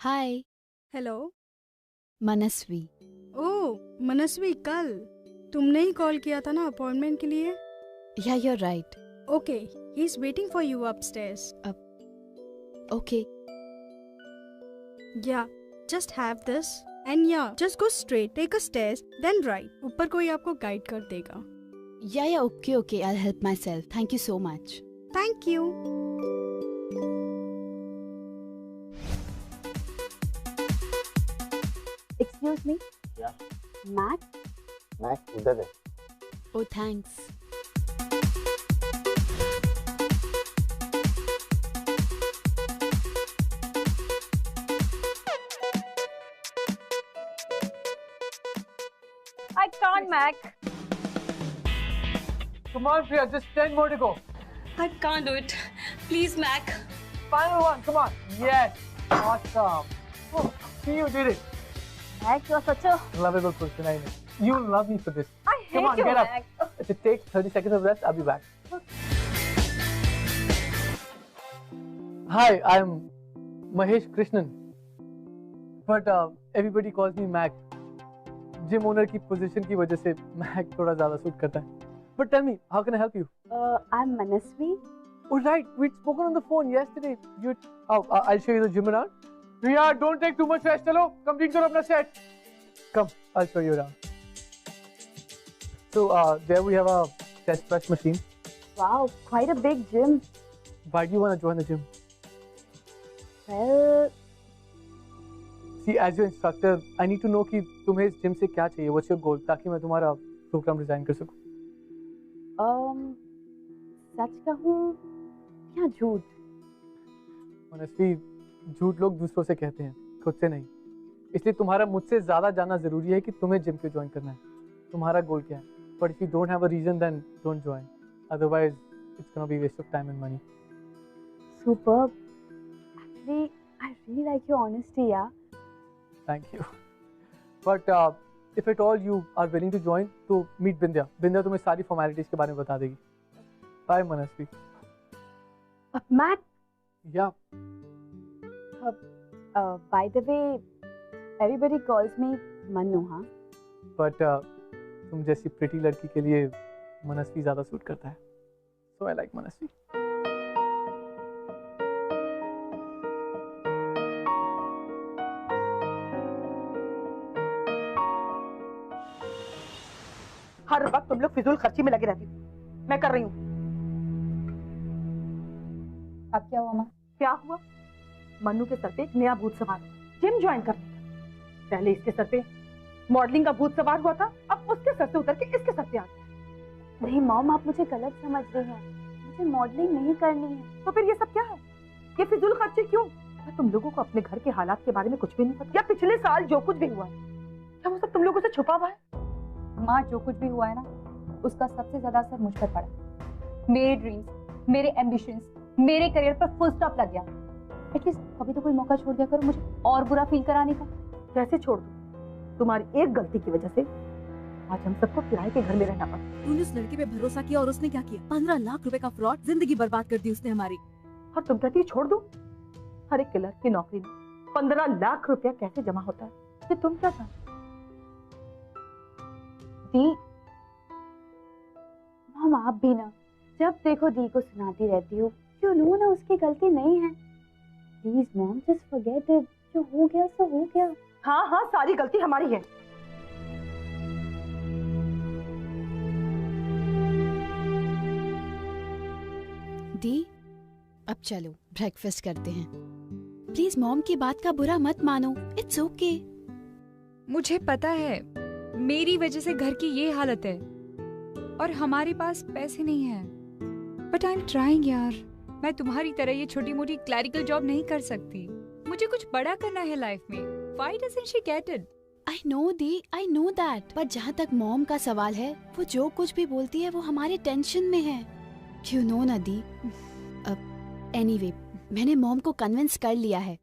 हाय। Hello. मनस्वी। ओह मनस्वी, कल तुमने ही call किया था ना अपॉइंटमेंट के लिए। Yeah you are right. Okay, he is waiting for you upstairs. Okay. Yeah just have this and yeah just go straight, take a stairs then right. ऊपर कोई आपको गाइड कर देगा। Yeah okay okay, I will help myself. Thank you so much. Thank you. Excuse me. Yeah Mac. Mac उधर है। Oh thanks. I can't, Mac. Come on, Priya, just 10 more to go. I can't do it. Please, Mac. Final one, come on. Yes, awesome. Oh, see, you did it. Mac, you're such a... Lovable person, I know. You'll love me for this. I hate Come on, you, get up. Mac. If it takes 30 seconds of rest, I'll be back. Hi, I'm Mahesh Krishnan. But everybody calls me Mac. Gym owner की position की वजह से Mac थोड़ा ज्यादा suit करता है. But tell me, how can I help you? I'm Manasvi. Oh right, we'd spoken on the phone yesterday. I'll show you the gym around. Priya, don't take too much rest. चलो, complete करो अपना set. Come, I'll show you around. So there we have a chest press machine. Wow, quite a big gym. Why do you want to join the gym? Well, See, as your instructor, I need to know कि तुम्हें इस gym से क्या चाहिए. What's your goal? ताकि मैं तुम्हारा programme design कर सकूं. सच कहूँ या झूठ? Honestly, झूठ लोग दूसरों से कहते हैं, खुद से नहीं. इसलिए तुम्हारा मुझसे ज्यादा जानना जरूरी है कि तुम्हें जिम क्यों ज्वाइन करना है. तुम्हारा गोल क्या है? But if you don't have a reason, then don't join. Otherwise, it's gonna be waste of time and money. Superb. Actually, I really like your honesty, yeah. Thank you. But if at all you are willing to join, तो meet Bindya. Bindya तुम्हें सारी formalities के बारे में बता देगी. Bye, Manasvi. Matt, Yeah. by the way, everybody calls me Manu, हाँ? But तुम जैसी pretty लड़की के लिए मनस्वी ज़्यादा सूट करता है. So I like Manasvi. हर वक्त तुम लोग फिजूल खर्ची में लगे रहती हो. मैं कर रही हूँ. अब क्या हुआ, माँ? क्या हुआ? मन्नू के सर पे एक नया भूत सवार हुआ, जिम ज्वाइन करने का. पहले इसके सर पे मॉडलिंग का भूत सवार हुआ था, अब उसके सर से उतर के इसके सर पे आ गया. नहीं मॉम, आप मुझे गलत समझ रही हैं. मुझे मॉडलिंग नहीं करनी है. तो फिर ये सब क्या है? ये फिजूल खर्ची क्यों? क्या तुम लोगों को अपने घर के हालात के बारे में कुछ भी नहीं पता? या पिछले साल जो कुछ भी हुआ है, क्या वो सब तुम लोगों से छुपा हुआ है? माँ, जो कुछ भी हुआ है ना, उसका सबसे ज्यादा असर मुझ पर पड़ा. मेरे ड्रीम्स, मेरे एम्बिशंस, मेरे करियर पर फुल स्टॉप लग गया. एटलीस्ट कभी तो कोई मौका छोड़ दिया करो मुझे और बुरा फील कराने का. कैसे छोड़ दूं? तुम्हारी एक गलती की वजह से आज हम सबको किराए के घर में रहना पड़ा. तूने उस लड़के पे भरोसा किया और उसने क्या किया? 15 लाख रुपए का फ्रॉड, जिंदगी बर्बाद कर दी उसने हमारी. और तुम कहती छोड़ दो? हर एक क्लर्क की नौकरी में 15 लाख रुपया कैसे जमा होता है, ये तुम क्या जानते? दी, मॉम आप भी ना जब देखो दी को सुनाती रहती हो. यू नो ना उसकी गलती नहीं है. Please mom, just forget it. जो हो गया सो हो गया. हाँ हाँ, सारी गलती हमारी है. दी, अब चलो ब्रेकफास्ट करते हैं. प्लीज मॉम की बात का बुरा मत मानो. It's okay. मुझे पता है मेरी वजह से घर की ये हालत है और हमारे पास पैसे नहीं हैं. बट आई एम ट्राइंग यार. मैं तुम्हारी तरह ये छोटी मोटी क्लरिकल जॉब नहीं कर सकती. मुझे कुछ बड़ा करना है लाइफ में. Why doesn't she get it? I know the, I know that. पर जहाँ तक मॉम का सवाल है, वो जो कुछ भी बोलती है वो हमारे टेंशन में है. क्यों नो ना दी. एनीवे, मैंने मॉम को कन्विंस कर लिया है.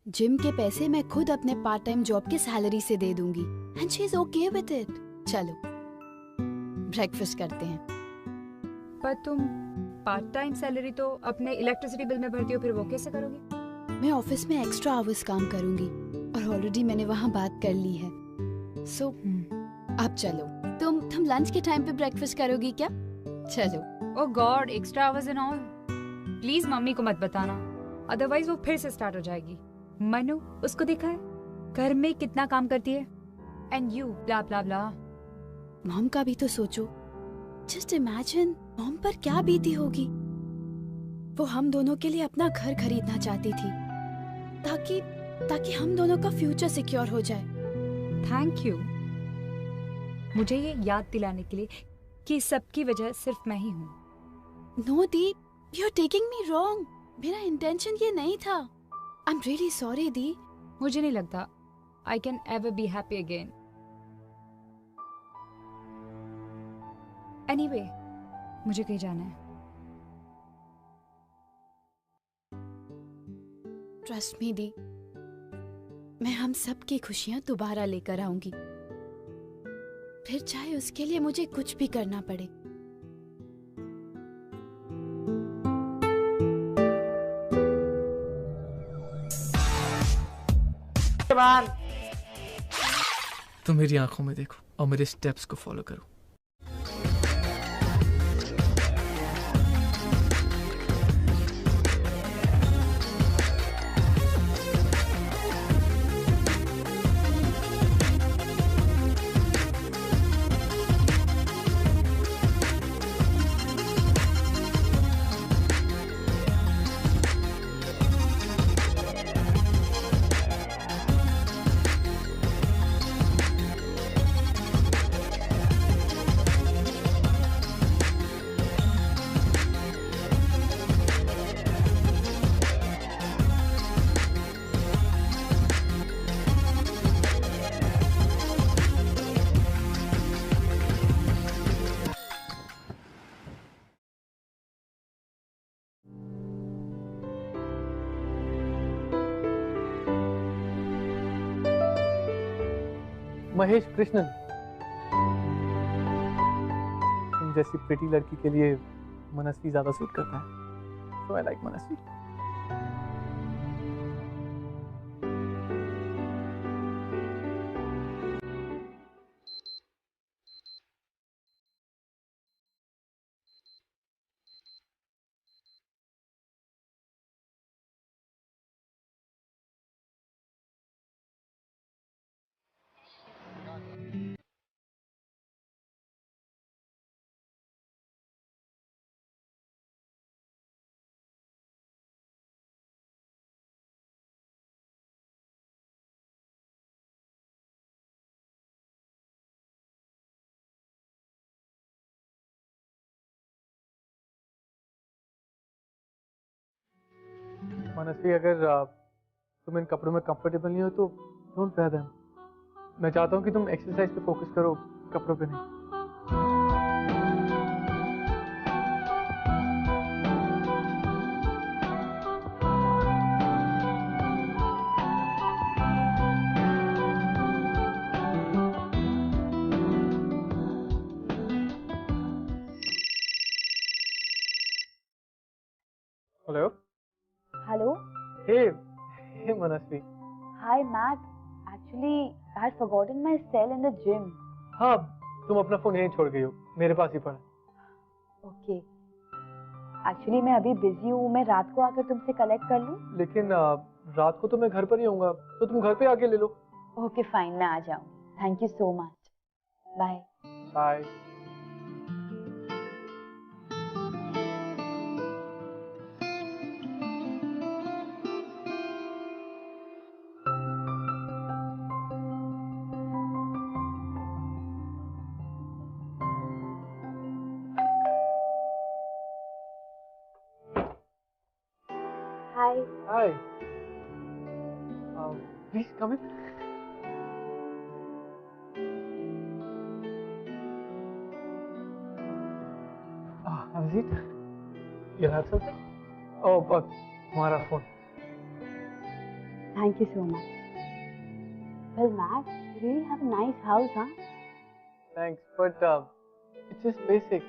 जिम के पैसे मैं खुद अपने पार्ट टाइम जॉब के सैलरी से दे दूंगी. And she is okay with it. चलो ब्रेकफास्ट करते हैं. पर तुम पार्ट टाइम सैलरी तो अपने इलेक्ट्रिसिटी बिल में भरती हो, फिर वो कैसे करोगे? मैं ऑफिस में एक्स्ट्रा आवर्स काम करूंगी और ऑलरेडी मैंने वहाँ बात कर ली है। सो अब चलो, तुम लंच के टाइम पे ब्रेकफास्ट करोगी क्या? चलो। Oh god, extra hours and all. Please mummy को मत बताना, अदरवाइज वो फिर से स्टार्ट हो जाएगी। मनु, उसको देखा है घर में कितना काम करती है, and you blah blah blah. Mom का भी तो सोचो। जस्ट इमेजिन मॉम पर क्या बीती होगी। वो हम दोनों के लिए अपना घर खरीदना चाहती थी ताकि हम दोनों का फ्यूचर सिक्योर हो जाए। थैंक यू मुझे ये याद दिलाने के लिए कि सबकी वजह सिर्फ मैं ही हूँ। नो दी, you are taking me wrong. मेरा इंटेंशन ये नहीं था। आई एम रियली सॉरी दी। मुझे नहीं लगता I can ever be happy again. Anyway, मुझे कहीं जाना है। ट्रस्ट मी दी, मैं हम सब की खुशियां दोबारा लेकर आऊंगी, फिर चाहे उसके लिए मुझे कुछ भी करना पड़े। तुम मेरी आंखों में देखो और मेरे स्टेप्स को फॉलो करो। महेश कृष्णन, तुम जैसी प्रिटी लड़की के लिए मनस्वी ज्यादा सूट करता है। सो आई लाइक मनस्वी। मनस्वी, अगर तुम इन कपड़ों में कंफर्टेबल नहीं हो तो डोंट वेयर देम। मैं चाहता हूँ कि तुम एक्सरसाइज पे फोकस करो, कपड़ों पे नहीं। Hello. Hello? Hey Manasvi. Hi, Matt. Actually, I had forgotten my cell in the gym. हाँ, तुम अपना फोन यहीं छोड़ गई हो, मेरे पास ही पड़ा। Okay. Actually, मैं अभी बिजी हूँ, मैं रात को आकर तुमसे कलेक्ट कर लूँ? लेकिन रात को तो मैं घर पर ही होऊंगा, तो तुम घर पे आके ले लो। Okay, fine, मैं आ जाऊँ. Thank you so much. Bye. Bye. Hi. Hi. Please come in. Have a seat. You'll have something? Oh, but तुम्हारा phone. Thank you so much. Well, Matt, you really have a nice house, huh? Thanks, but it's just basic.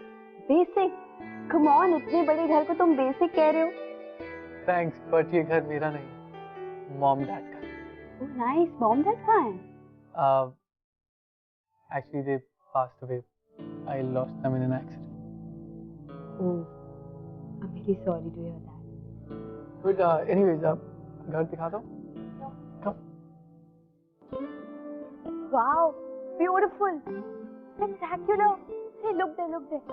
Basic? Come on, इतने बड़े घर को तुम basic कह रहे हो? Thanks, but ये घर मेरा नहीं है। मॉम डैड का। ओह नाइस, मॉम डैड कहाँ हैं? Actually, they passed away. I lost them in an accident. Oh, I'm really sorry to hear that. But anyways, घर दिखाता हूँ। Come. Wow, beautiful, spectacular. Hey, look there, look there.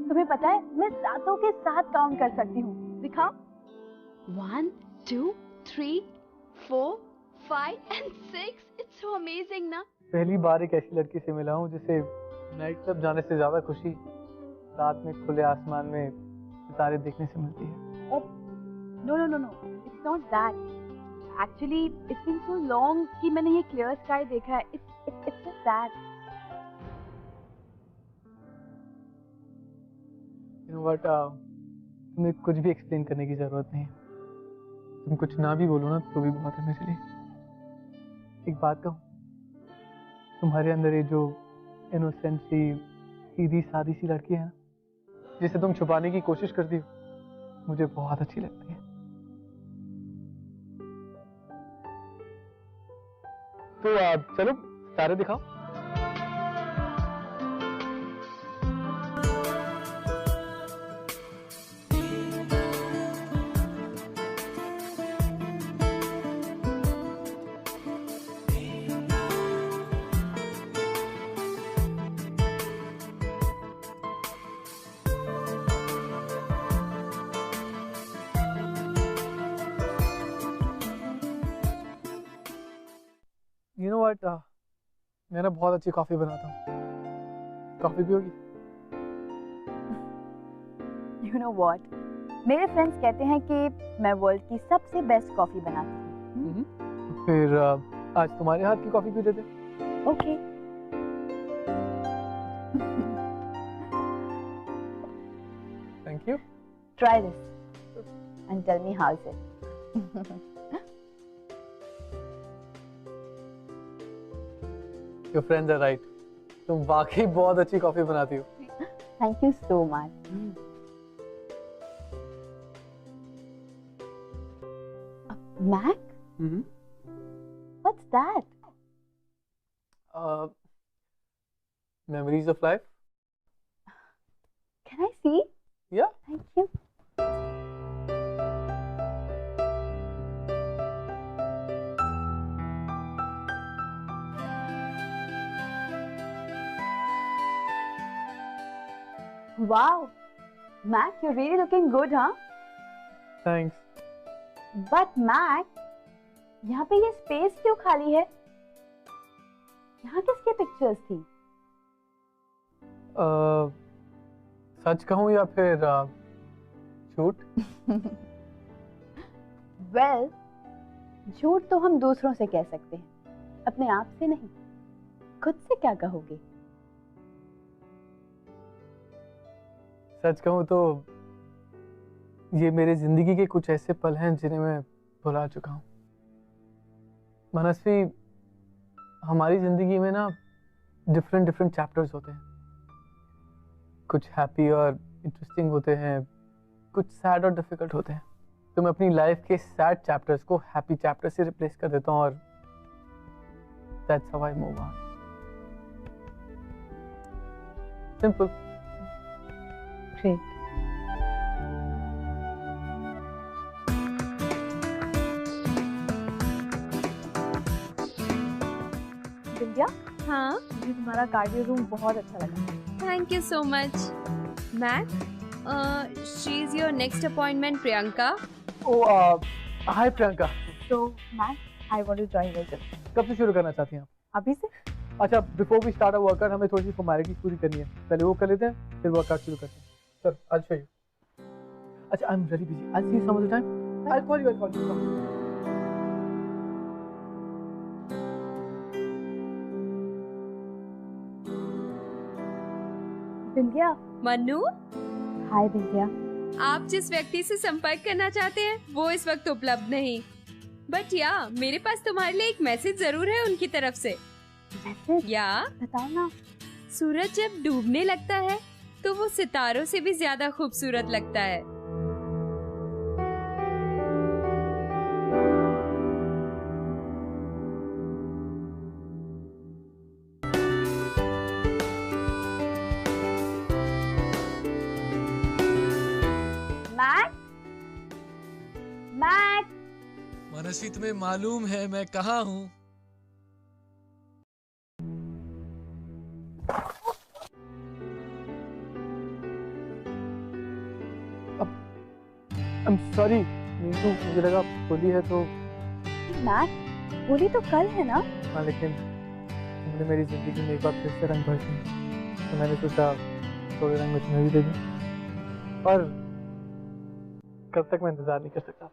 तुम्हें पता है मैं सातों के साथ काउंट कर सकती हूँ। दिखाओ। 1, 2, 3, 4, 5 and 6. It's so amazing, ना? पहली बार एक ऐसी लड़की से मिला हूँ जिसे नाइट क्लब जाने से ज्यादा खुशी रात में खुले आसमान में सितारे देखने से मिलती है। No, it's not that. Actually, it's been so long कि मैंने ये clear sky देखा है. It's just that. You know what? तुम्हें कुछ भी एक्सप्लेन करने की जरूरत नहीं है। तुम कुछ ना भी बोलो ना तो भी बहुत है मेरे लिए। एक बात कहूँ, तुम्हारे अंदर ये जो इनोसेंट सी सीधी सादी सी लड़की है ना, जिसे तुम छुपाने की कोशिश करती हो, मुझे बहुत अच्छी लगती है। तो चलो तारे दिखाओ। You know what? मैं ना बहुत अच्छी कॉफी बनाता हूँ। कॉफी पियोगी? You know what? मेरे फ्रेंड्स कहते हैं कि मैं वर्ल्ड की सबसे बेस्ट कॉफी बनाती हूँ। फिर आज तुम्हारे हाथ की कॉफी पी लेते। Okay. Thank you. Try this and tell me how's it. Your friends are right. तुम वाकई बहुत अच्छी कॉफी बनाती हो। Thank you so much. Mac? What's that? Memories of life. Can I see? Yeah. Thank you. Wow, Mac, you're really looking good, huh? Thanks. But Mac, यहाँ पे ये space क्यों खाली है? यहाँ किसके पिक्चर्स थी? सच कहूँ या फिर झूठ? Well, झूठ तो हम दूसरों से कह सकते हैं, अपने आप से नहीं। खुद से क्या कहोगे? सच कहूँ तो ये मेरे जिंदगी के कुछ ऐसे पल हैं जिन्हें मैं भुला चुका हूँ। मनस्वी, हमारी जिंदगी में ना डिफरेंट चैप्टर्स होते हैं। कुछ हैप्पी और इंटरेस्टिंग होते हैं, कुछ सैड और डिफिकल्ट होते हैं। तो मैं अपनी लाइफ के सैड चैप्टर्स को हैप्पी चैप्टर से रिप्लेस कर देता हूँ और that's how I move on. Simple. Great. Vidya, हाँ, मुझे तुम्हारा कार्डियो रूम बहुत अच्छा लगा। Thank you so much. Mac, she is your next appointment Priyanka. Oh, hi Priyanka. So, Mac, I want to join you. कब से शुरू करना चाहती हैं आप? अभी से? अच्छा, before we start a workout हमें थोड़ी सी फॉर्मेलिटीज पूरी करनी है। पहले वो कर लेते हैं, फिर वर्कआउट शुरू करते हैं। Sir, I'll show you. अच्छा, I'm very busy. I'll see you some other time. I'll call you. विद्या। मनु, हाय विद्या। आप जिस व्यक्ति से संपर्क करना चाहते हैं वो इस वक्त उपलब्ध नहीं, बट या मेरे पास तुम्हारे लिए एक मैसेज जरूर है उनकी तरफ से। मैसेज? या बताओ ना। सूरज जब डूबने लगता है तो वो सितारों से भी ज्यादा खूबसूरत लगता है। मनस्वी, तुम्हें मालूम है मैं कहाँ हूँ? I'm sorry, नीतू, मुझे लगा होली है तो। मैक, होली तो कल है ना? हाँ, लेकिन तुमने मेरी जिंदगी में एक बार फिर से रंग भर दिए, तो मैंने सोचा थोड़े रंग में तुम्हें भी दे दूं। और कब तक मैं इंतजार नहीं कर सकता।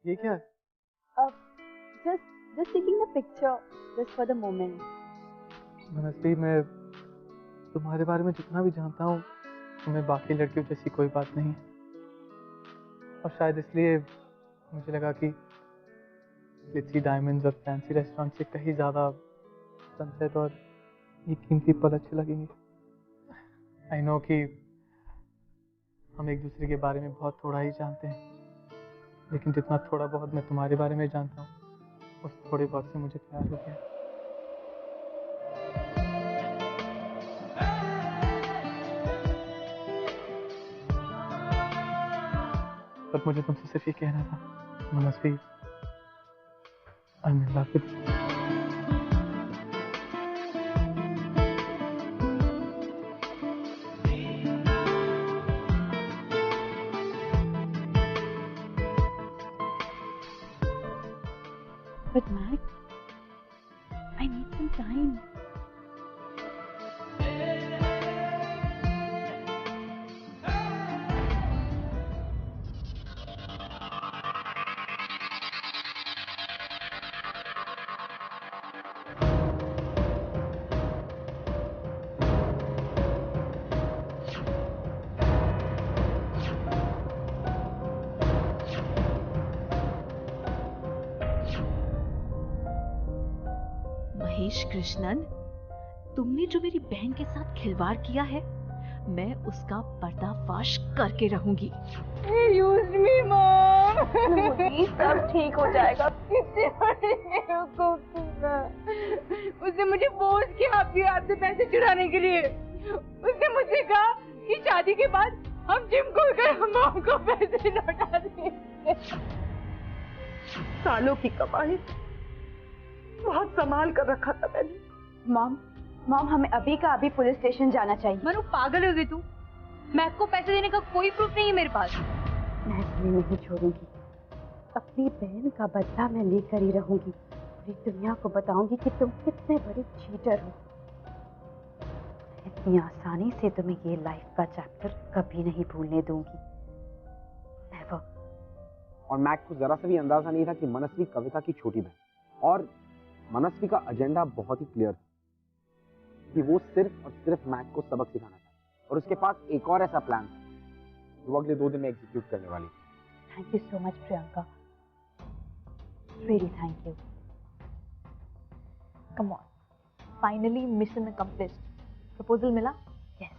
ये क्या है? Just taking the picture, just for the moment. मनस्वी, मैं तुम्हारे बारे में जितना भी जानता हूँ, तुम्हें बाकी लड़कियों जैसी कोई बात नहीं है। और शायद इसलिए मुझे लगा कि ग्लिटरी डायमंड्स और फैंसी रेस्टोरेंट से कहीं ज़्यादा सनसेट और ये कीमती पल अच्छे लगेंगे। आई नो कि हम एक दूसरे के बारे में बहुत थोड़ा ही जानते हैं, लेकिन जितना थोड़ा बहुत मैं तुम्हारे बारे में जानता हूँ, उस थोड़े बहुत से मुझे प्यार हो गया। पर मुझे तुमसे सिर्फ ये कहना था, Manasvi, I am in love with you. But Mac, I need some time. Mahesh Krishnan, तुमने जो मेरी बहन के साथ खिलवाड़ किया है, मैं उसका पर्दाफाश करके रहूंगी। Excuse me, Mom. सब ठीक हो जाएगा। कितने बड़े बेवकूफ है। उसने मुझे बोझ किया आपकी हाथ से पैसे चुराने के लिए। उसने मुझसे कहा कि शादी के बाद हम जिम खोलकर मॉम को पैसे लौटा देंगे। सालों की कमाई बहुत संभाल कर रखा था मैंने। मॉम, हमें अभी का अभी पुलिस स्टेशन जाना चाहिए। मनु, पागल हो गई तू? मैक को पैसे देने का कोई प्रूफ नहीं है मेरे पास। मैं तुम्हें नहीं छोड़ूंगी। अपनी बहन का बदला मैं लेकर ही रहूंगी। पूरी दुनिया को बताऊंगी कि तुम कितने बड़े चीटर हो। इतनी आसानी से तुम्हें ये लाइफ का चैप्टर कभी नहीं भूलने दूंगी। Never. और मैक को जरा सा भी अंदाजा नहीं था कि मनस्वी कविता की छोटी बहन, और मनस्वी का एजेंडा बहुत ही क्लियर था कि वो सिर्फ और सिर्फ मैक को सबक सिखाना था, और उसके पास एक और ऐसा प्लान था जो अगले 2 दिन में एग्जीक्यूट करने वाली थी। Thank you so much, Priyanka. Really thank you. Come on. Finally mission accomplished. Proposal मिला? Yes.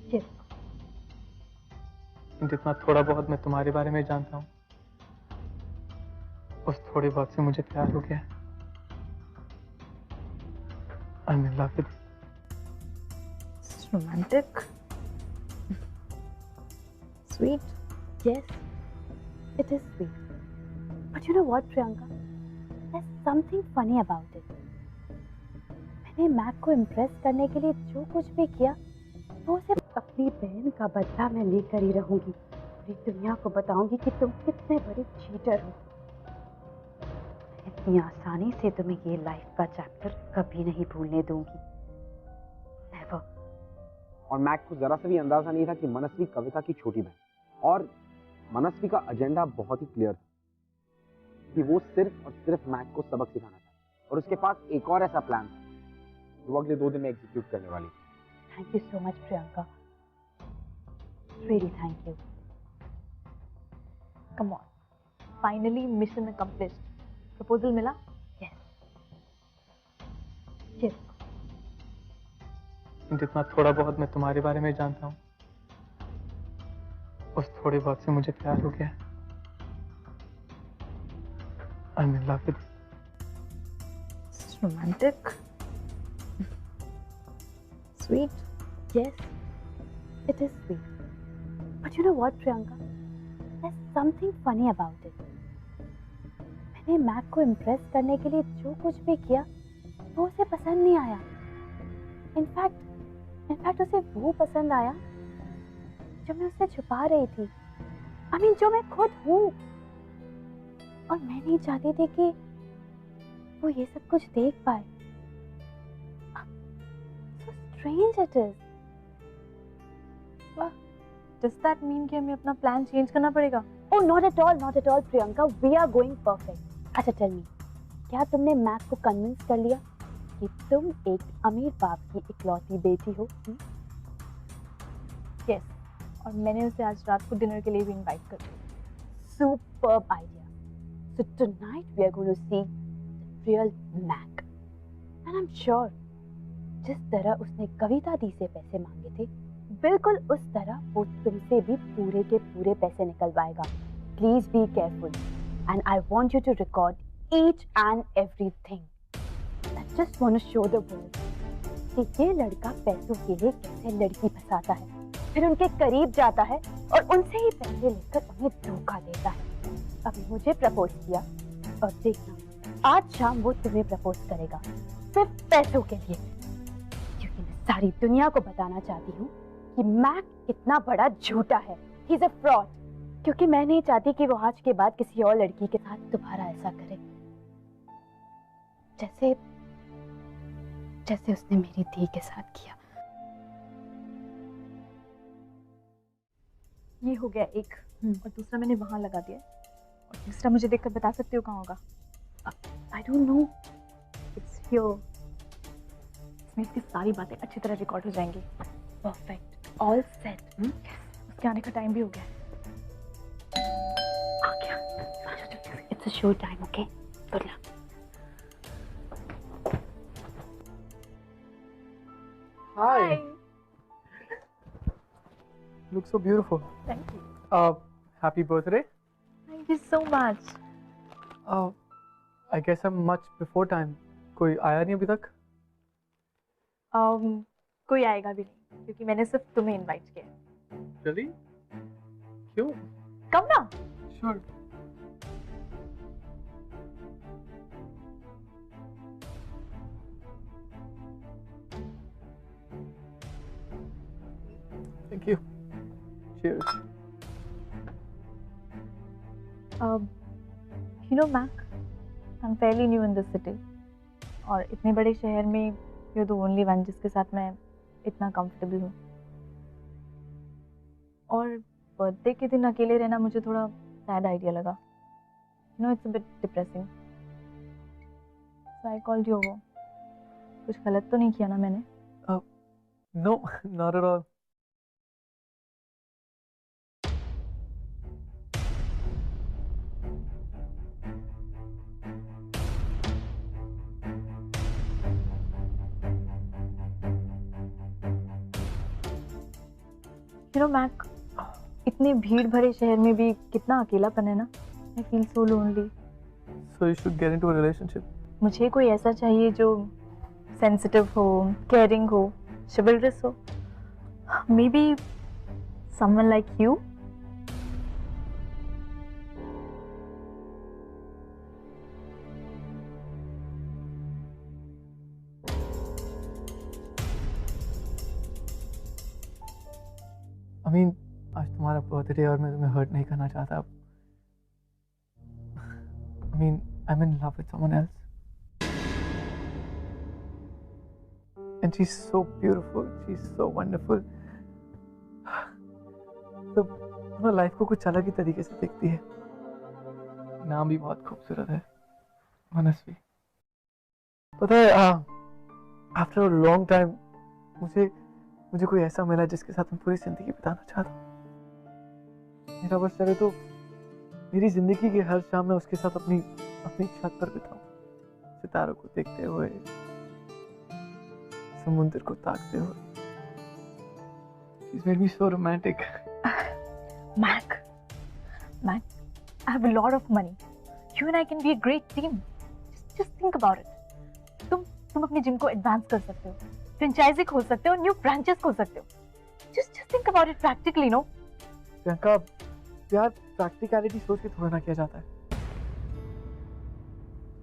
Cheers. जितना थोड़ा बहुत मैं तुम्हारे बारे में जानता हूँ, उस थोड़े बहुत से मुझे प्यार हो गया। आई am in love with you. It's romantic. Sweet. Yes, it is sweet. But you know what, Priyanka? There's something funny about it. मैंने मैक को इम्प्रेस करने के लिए जो कुछ भी किया, वो सिर्फ अपनी बहन का बदला मैं लेकर ही रहूंगी। पूरी दुनिया को बताऊंगी कि तुम कितने बड़े चीटर हो। इतनी आसानी से तुम्हें ये लाइफ का चैप्टर कभी नहीं भूलने दूंगी। Never. और मैक को जरा सा भी अंदाजा नहीं था कि मनस्वी कविता की छोटी बहन, और मनस्वी का एजेंडा बहुत ही क्लियर था कि वो सिर्फ और सिर्फ मैक को सबक सिखाना चाहता है और उसके पास एक और ऐसा प्लान था जो वो अगले 2 दिन में एग्जीक्यूट करने वाली थी। Thank you so much Priyanka, really thank you. Come on, finally mission accomplished. Proposal मिला? यस। चीयर्स। जितना थोड़ा बहुत मैं तुम्हारे बारे में जानता हूँ, उस थोड़े बहुत से मुझे प्यार हो गया। I'm in love with you. It's romantic. Sweet. Yes, it is sweet. But you know what, Priyanka? There's something funny about it. मैंने मैक को इम्प्रेस करने के लिए जो कुछ भी किया, वो उसे पसंद नहीं आया। इनफैक्ट उसे वो पसंद आया जो मैं उससे छुपा रही थी। I mean, जो मैं खुद हूँ। और मैं नहीं चाहती थी कि वो ये सब कुछ देख पाए। So strange it is. Does that mean कि हमें अपना प्लान चेंज करना पड़ेगा? Oh, not at all, Priyanka. We are going perfect. अच्छा, tell me, क्या तुमने मैक को कन्विंस कर लिया कि तुम एक अमीर बाप की इकलौती बेटी हो? Yes. और मैंने उसे आज रात को डिनर के लिए भी इनवाइट कर दिया। Superb idea. So tonight we are going to see the real Mac. And I'm sure जिस तरह उसने कविता दी से पैसे मांगे थे, बिल्कुल उस तरह वो तुमसे भी पूरे के पूरे पैसे निकलवाएगा। Please be careful. And I want you to record each and everything. I just want to show the world कि ये लड़का पैसों के लिए कैसे लड़की फंसाता है, फिर उनके करीब जाता है और उनसे ही पैसे लेकर उन्हें धोखा देता है। अभी मुझे प्रपोज किया और देखना आज शाम वो तुम्हें प्रपोज करेगा, सिर्फ पैसों के लिए। क्योंकि मैं सारी दुनिया को बताना चाहती हूँ कि मैक कितना बड़ा झूठा है। He is a fraud. क्योंकि मैं नहीं चाहती कि वो आज के बाद किसी और लड़की के साथ दोबारा ऐसा करे, जैसे उसने मेरी धी के साथ किया। ये हो गया एक, और दूसरा मैंने वहां लगा दिया, और तीसरा मुझे देखकर बता सकते हो कहाँ होगा? I don't know, it's here. इसमें इसकी सारी बातें अच्छी तरह रिकॉर्ड हो जाएंगी। Perfect, all set. उसके आने का टाइम भी हो गया। आ गया। It's a show time, okay? Good luck. Hi. Look so beautiful. Thank you. Happy birthday. Thank you so much. I guess I'm much before time. कोई आया नहीं अभी तक? कोई आएगा भी नहीं, क्योंकि मैंने सिर्फ तुम्हें इनवाइट किया। Really? क्यों? कम ना? Sure. Thank you. Cheers. You know, Mac, I'm fairly new in this city. और इतने बड़े शहर में you're the only one जिसके साथ मैं इतना comfortable हूँ। और बर्थडे के दिन अकेले रहना मुझे थोड़ा sad idea लगा। You know, it's a bit depressing. So I called you over. कुछ गलत तो नहीं किया ना मैंने? No, not at all. You know, Mac, इतने भीड़ भरे शहर में भी कितना अकेलापन है ना? I feel so lonely. So you should get into a relationship. मुझे कोई ऐसा चाहिए जो सेंसिटिव हो, केयरिंग हो, chivalrous हो. Maybe someone like you. I mean, आज तुम्हारा बर्थडे और मैं तुम्हें हर्ट नहीं करना चाहता। I mean, I'm in love with someone else. And she's so beautiful, she's so wonderful. तो लाइफ को कुछ अलग ही तरीके से देखती है। नाम भी बहुत खूबसूरत है, मनस्वी। पता है, आफ्टर अ लॉन्ग टाइम मुझे कोई ऐसा मिला जिसके साथ मैं पूरी जिंदगी बिताना चाहता हूँ। मेरा बस चले तो मेरी जिंदगी की हर शाम में उसके साथ अपनी छत पर बिताऊं, सितारों को देखते हुए, समुद्र को ताकते हुए। She's made me so romantic. Mac, I have a lot of money. You and I can be a great team. Just think about it. तुम अपने जिम को एडवांस कर सकते हो, फ्रेंचाइजी खोल सकते हो, न्यू ब्रांचेस खोल सकते हो. Just think about it practically, no? Priyanka, यार प्रैक्टिकलिटी सोच के थोड़ा ना किया जाता है,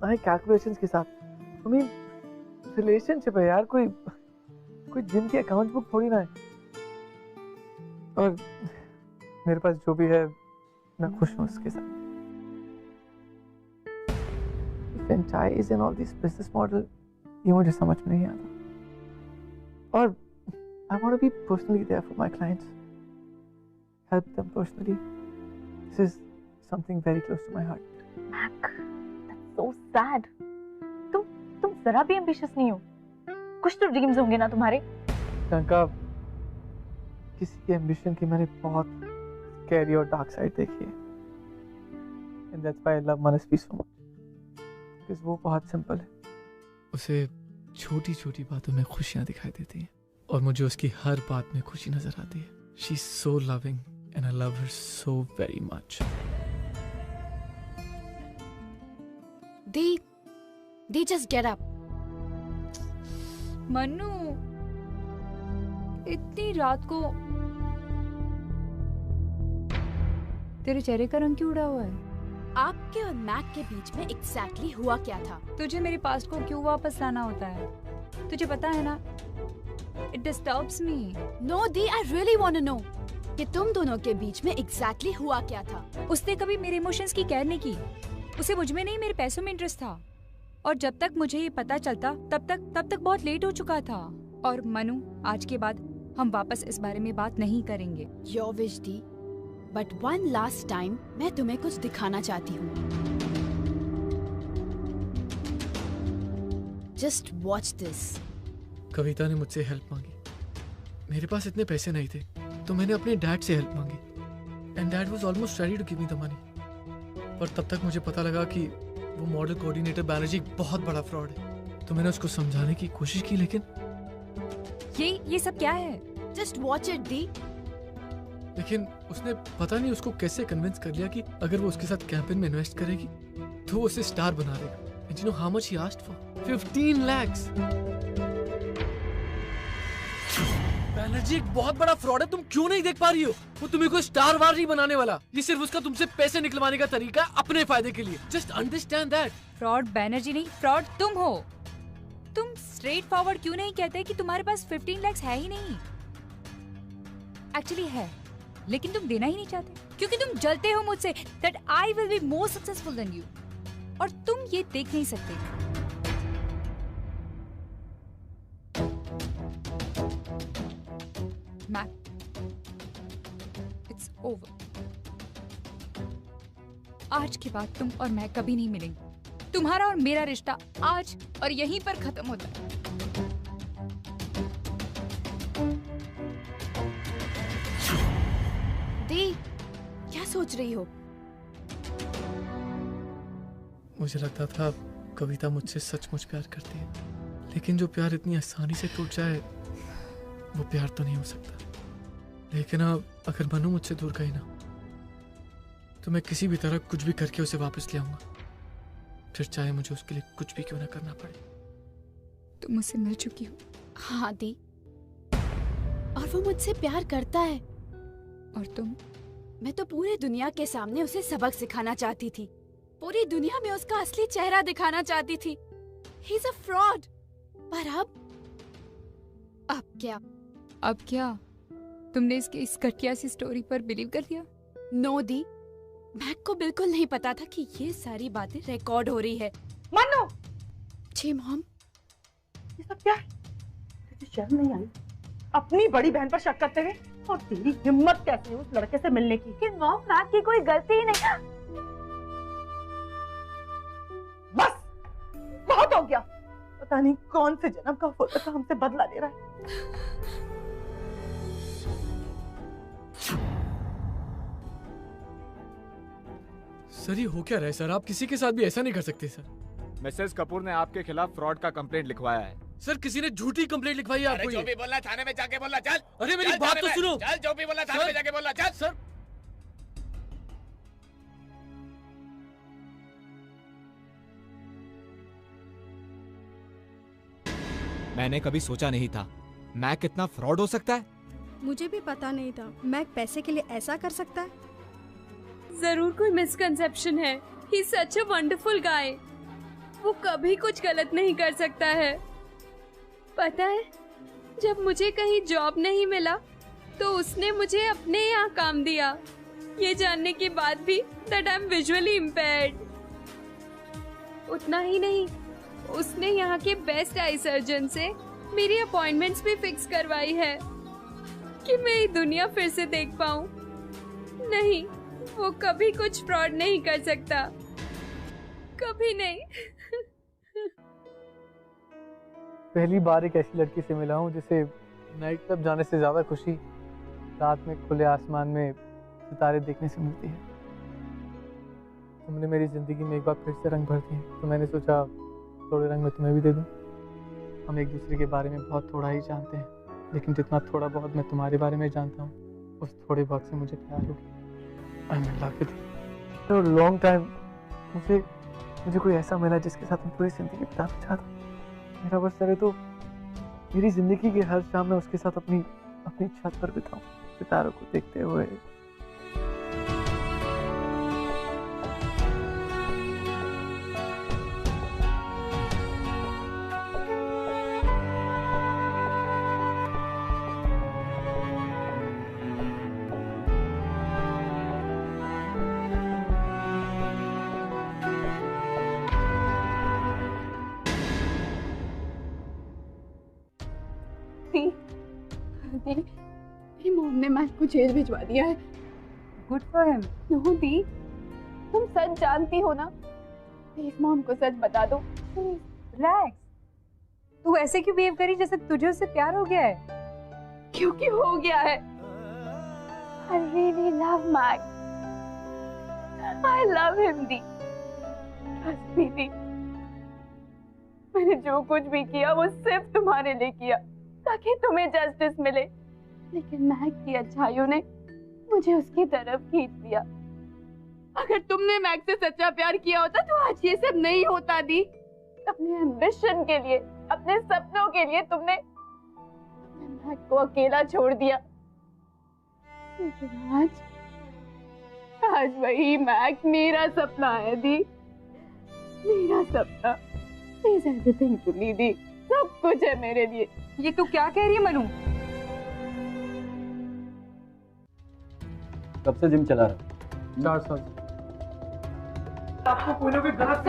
ना ही कैलकुलेशंस के साथ. I mean, रिलेशनशिप है यार, कोई जिम की अकाउंट बुक थोड़ी ना है. और मेरे पास जो भी है मैं खुश हूँ उसके साथ. Franchise and all this business model ये मुझे समझ में नहीं आता. और I want to be personally there for my clients, help them personally. This is something very close to my heart. Mac, that's so sad. तुम जरा भी ambitious नहीं हो. कुछ तो ड्रीम्स होंगे ना तुम्हारे. प्रियंका, किसी के एम्बिशन की मैंने बहुत स्कैरी और डार्क साइड देखी है. And that's why I love Manasvi so much. Because वो बहुत सिंपल है. उसे छोटी छोटी बातों में खुशियाँ दिखाई देती हैं और मुझे उसकी हर बात में खुशी नजर आती है. She's so loving and I love her so very much. They just get up. Mannu, इतनी रात को तेरे चेहरे का रंग क्यों उड़ा हुआ है? आपके और मैक के बीच में एग्जैक्टली हुआ क्या था? तुझे मेरे पास्ट को क्यों वापस लाना होता है? तुझे पता है ना, It disturbs me. No, Dee, I really want to know कि तुम दोनों के बीच में एग्जैक्टली हुआ क्या था? उसने कभी मेरे इमोशंस की केयर नहीं की. उसे मुझ में नहीं, मेरे पैसों में इंटरेस्ट था. और जब तक मुझे ये पता चलता तब तक बहुत लेट हो चुका था. और मनु, आज के बाद हम वापस इस बारे में बात नहीं करेंगे. Your wish, Dee. But one last time मैं तुम्हें कुछ दिखाना चाहती हूँ. Just watch this. कविता ने मुझसे हेल्प मांगी. मेरे पास इतने पैसे नहीं थे तो मैंने अपने डैड से हेल्प मांगी. And dad was almost ready to give me the money. पर तब तक मुझे पता लगा कि वो मॉडल कोऑर्डिनेटर बैनर्जी एक बहुत बड़ा फ्रॉड है. तो मैंने उसको समझाने की कोशिश की, लेकिन ये सब क्या है? Just watch it, Dee. लेकिन उसने पता नहीं उसको कैसे कन्विंस कर लिया कि अगर वो उसके साथ कैंपेन में इन्वेस्ट करेगी तो वो उसे स्टार बना देगा. And you know how much he asked for? 15 lakhs. Banerjee एक बहुत बड़ा फ्रॉड है. तुम क्यों नहीं देख पा रही हो? वो तुम्हें कोई स्टार वार नहीं बनाने वाला. ये सिर्फ उसका तुमसे पैसे निकलवाने का तरीका है अपने फायदे के लिए. Just understand that. Fraud Banerjee नहीं, फ्रॉड तुम हो. तुम स्ट्रेट फॉरवर्ड क्यों नहीं कहते कि तुम्हारे पास 15 lakhs है ही नहीं? एक्चुअली है, लेकिन तुम देना ही नहीं चाहते क्योंकि तुम जलते हो मुझसे that I will be more successful than you. और तुम ये देख नहीं सकते. Mac, it's over. आज के बाद तुम और मैं कभी नहीं मिलेंगे. तुम्हारा और मेरा रिश्ता आज और यहीं पर खत्म होता है. दी, क्या सोच रही हो? मुझे लगता था कविता मुझसे सचमुच प्यार करती है, लेकिन जो प्यार इतनी आसानी से टूट जाए वो प्यार तो नहीं हो सकता. लेकिन अब अगर मनु मुझसे दूर गई ना तो मैं किसी भी तरह कुछ भी करके उसे वापस ले आऊंगा, फिर चाहे मुझे उसके लिए कुछ भी क्यों ना करना पड़े. तुम मुझसे मिल चुकी हो. हाँ दी, और वो मुझसे प्यार करता है. और तुम? मैं तो पूरी दुनिया के सामने उसे सबक सिखाना चाहती थी. पूरी दुनिया में उसका असली चेहरा दिखाना चाहती थी. He is a fraud. पर अब क्या? अब क्या? तुमने इसके इस घटिया सी स्टोरी पर बिलीव कर दिया? नो दी, मैक को बिल्कुल नहीं पता था कि ये सारी बातें रिकॉर्ड हो रही है. मन्नू! जी मॉम. ये सब क्या है? तुझे शर्म नहीं आई अपनी बड़ी बहन पर शक करते हुए? और तेरी हिम्मत कैसे उस लड़के से मिलने की? कि मॉम, मैक की कोई गलती ही नहीं. बहुत हो गया। पता नहीं कौन से जन्म का होता हमसे बदला ले रहा है। सर ये हो क्या रहा है सर? आप किसी के साथ भी ऐसा नहीं कर सकते सर। मिसेस कपूर ने आपके खिलाफ फ्रॉड का कंप्लेंट लिखवाया है। सर किसी ने झूठी कंप्लेंट लिखवाई है आपको? जो भी बोलना थाने में जाके बोलना, चल। अरे मेरी बात तो सुनो। चल, जो भी बोलना थाने में जाके बोलना, चल। सर मैंने कभी सोचा नहीं था मैक कितना फ्रॉड हो सकता है। मुझे भी पता नहीं था मैक पैसे के लिए ऐसा कर सकता है। जरूर कोई मिसकंसेप्शन है। ही सच अ वंडरफुल गाय। वो कभी कुछ गलत नहीं कर सकता है। पता है, जब मुझे कहीं जॉब नहीं मिला तो उसने मुझे अपने यहाँ काम दिया, ये जानने के बाद भी that I am visually impaired. उतना ही नहीं, उसने यहाँ के बेस्ट आई सर्जन से मेरी अपॉइंटमेंट्स भी फिक्स करवाई है कि मैं ये दुनिया फिर से देख पाऊँ। नहीं, वो कभी कुछ फ्रॉड नहीं कर सकता, कभी नहीं। पहली बार एक ऐसी लड़की से मिला हूँ जिसे नाइट क्लब जाने से ज्यादा खुशी रात में खुले आसमान में सितारे देखने से मिलती है। तुमने मेरी जिंदगी में एक बार फिर से रंग भर दिए, तो मैंने सोचा थोड़े रंग में तुम्हें भी दे दूं। हम एक दूसरे के बारे में बहुत थोड़ा ही जानते हैं, लेकिन जितना थोड़ा बहुत मैं तुम्हारे बारे में जानता हूँ उस थोड़े बहुत से मुझे प्यार हो गया। आई am in love with you. For a long time मुझे कोई ऐसा मिला जिसके साथ मैं पूरी जिंदगी बिताना चाहता हूँ। मेरा बस करे तो मेरी जिंदगी की हर शाम में उसके साथ अपनी छत पर बिताऊं, सितारों को देखते हुए। मेरी मॉम ने मैक को जेल भिजवा दिया है। Good for him. Know the, तुम सच जानती हो ना? प्लीज मॉम को सच बता दो। रिलैक्स। तू ऐसे क्यों बिहेव करी जैसे तुझे उससे प्यार हो गया है? क्योंकि हो गया है। I really love Mac. I love him, the. Trust me, दी। मैंने जो कुछ भी किया वो सिर्फ तुम्हारे लिए किया, ताकि तुम्हें जस्टिस मिले। लेकिन मैक की अच्छाइयों ने मुझे उसकी तरफ खींच लिया। अगर तुमने मैक से सच्चा प्यार किया होता तो आज ये सब नहीं होता, दी। अपने एम्बिशन के लिए, अपने सपनों के लिए तुमने मैक को अकेला छोड़ दिया। लेकिन आज वही मैक मेरा सपना है, दी। मेरा सपना। He's everything to me, दी। सब कुछ है मेरे लिए। ये तू क्या कह रही है मनु? कब से जिम चला रहा? 4 साल। आपको कोई ना कोई गलत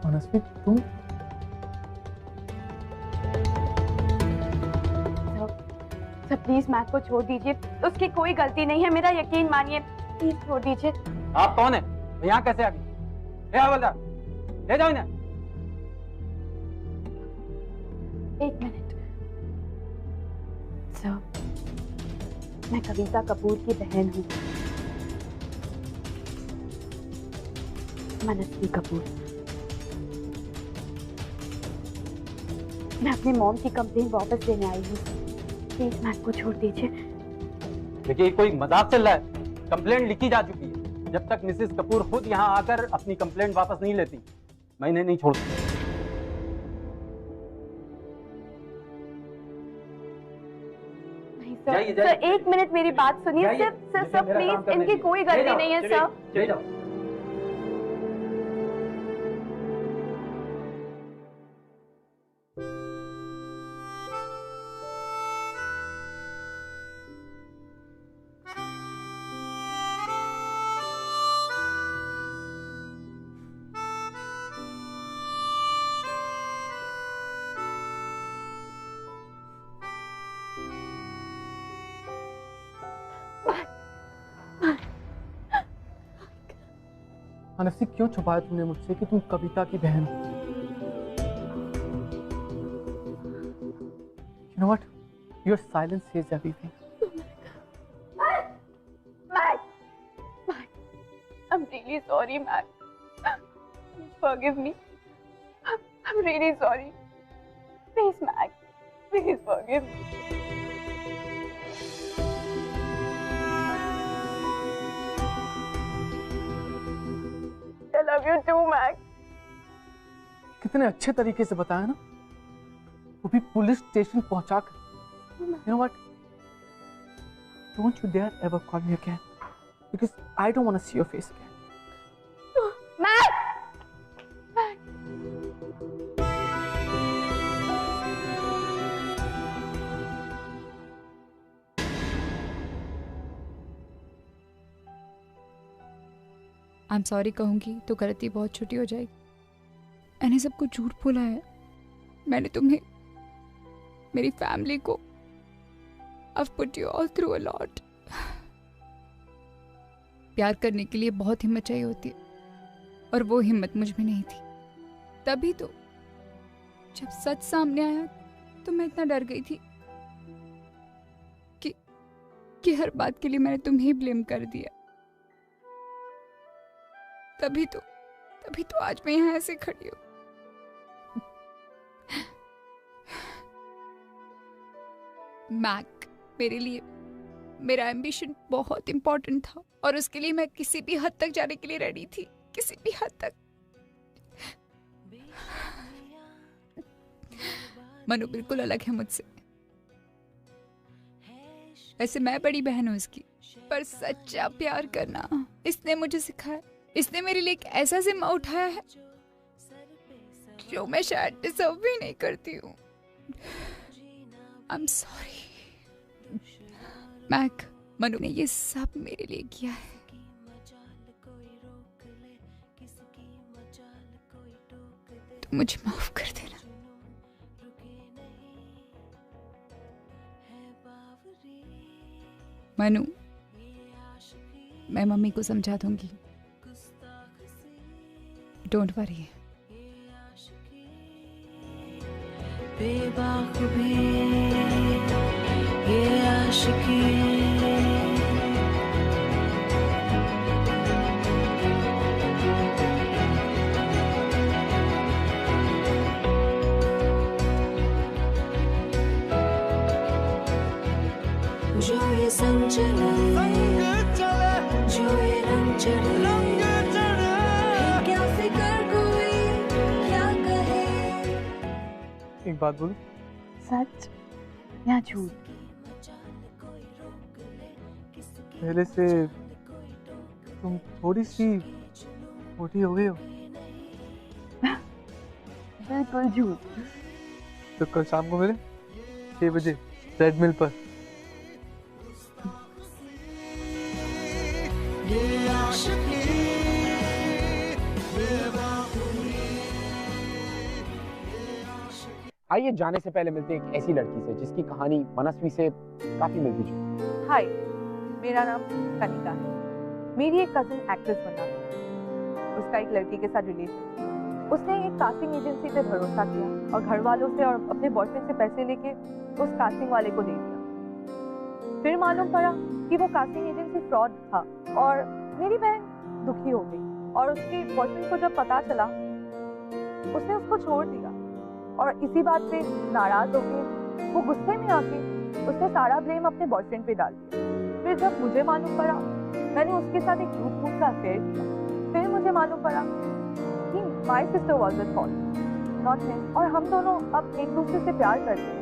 मनस्वी, तुम सर प्लीज मैक को छोड़ दीजिए, उसकी कोई गलती नहीं है, मेरा यकीन मानिए। प्लीज छोड़ दीजिए। आप कौन है? यहाँ कैसे आ गई? ले हवलदार, ले जाओ इन्हें। एक मिनट सर, मैं कविता कपूर की बहन हूँ, मनस्वी कपूर। मैं अपने मॉम की कंप्लेंट वापस लेने आई हूँ। प्लीज मैक को छोड़ दीजिए। देखिए कोई मजाक चल रहा है। कंप्लेंट लिखी जा चुकी है। जब तक मिसेस कपूर खुद यहाँ आकर अपनी कंप्लेंट वापस नहीं लेती, मैं इन्हें नहीं छोड़ सकता। सर एक मिनट मेरी बात सुनिए। सर प्लीज, इनकी कोई गलती नहीं है सर। मनस्वी क्यों छुपाया तुमने मुझसे कि तुम कविता की बहन हो? You know what? Your silence says everything. I'm really sorry, Mac. Forgive me. I'm really sorry. Please, Mac. Please forgive me. I love you too, Mac. कितने अच्छे तरीके से बताया ना, वो भी पुलिस स्टेशन पहुंचाकर। You know what? Don't you dare ever call me again, because I don't want to see your face again. Mac! I am sorry कहूँगी तो गलती बहुत छोटी हो जाएगी। मैंने सबको झूठ बोला है। मैंने तुम्हें, मेरी फैमिली को, I've put you all through a lot. प्यार करने के लिए बहुत हिम्मत चाहिए होती है और वो हिम्मत मुझ में नहीं थी। तभी तो जब सच सामने आया तो मैं इतना डर गई थी कि हर बात के लिए मैंने तुम्हें ही ब्लेम कर दिया। तभी तो आज मैं यहाँ ऐसे खड़ी हूँ। मैक मेरे लिए, मेरा एम्बिशन बहुत इंपॉर्टेंट था और उसके लिए मैं किसी भी हद तक जाने के लिए रेडी थी, किसी भी हद तक। मनु बिल्कुल अलग है मुझसे। वैसे मैं बड़ी बहन हूँ इसकी, पर सच्चा प्यार करना इसने मुझे सिखाया। इसने मेरे लिए एक ऐसा जिम्मा उठाया है जो मैं शायद डिजर्व भी नहीं करती हूँ। I am sorry Mac, Manu ने ये सब मेरे लिए किया है। तो मुझे माफ कर देना। मनु, मैं मम्मी को समझा दूंगी। Don't worry. बेबाखुबी ये आशिकी, जो ये संग चले, जो ये रंग चढ़े, क्या फिक्र कोई क्या कहे। एक बात बोलूं? सच या झूठ? पहले से तुम थोड़ी सी मोटी हो गई हो। बिल्कुल झूठ। तो कल शाम को मिले 6 बजे ट्रेडमिल पर। आइए जाने से पहले मिलते हैं एक ऐसी लड़की से जिसकी कहानी मनस्वी से काफी मिलती जुलती। हाय, मेरा नाम कनिका है। मेरी एक कजिन एक्ट्रेस बनना थी। उसका एक लड़की के साथ रिलेशन। उसने एक कास्टिंग एजेंसी पे भरोसा किया और घर वालों से और अपने बॉयफ्रेंड से पैसे लेके उस कास्टिंग वाले को दे दिया। फिर मालूम पड़ा कि वो कास्टिंग एजेंसी फ्रॉड था और मेरी बहन दुखी हो गई और उसके बॉयफ्रेंड को जब पता चला उसने उसको छोड़ दिया और इसी बात से नाराज होकर वो गुस्से में आके उसने सारा ब्लेम अपने बॉयफ्रेंड पे डाल दिया। फिर जब मुझे मालूम पड़ा, मैंने उसके साथ एक झूठ मूठ का अफेयर किया। फिर मुझे मालूम पड़ा कि my sister was at fault, not him, और हम दोनों अब एक दूसरे से प्यार करते हैं।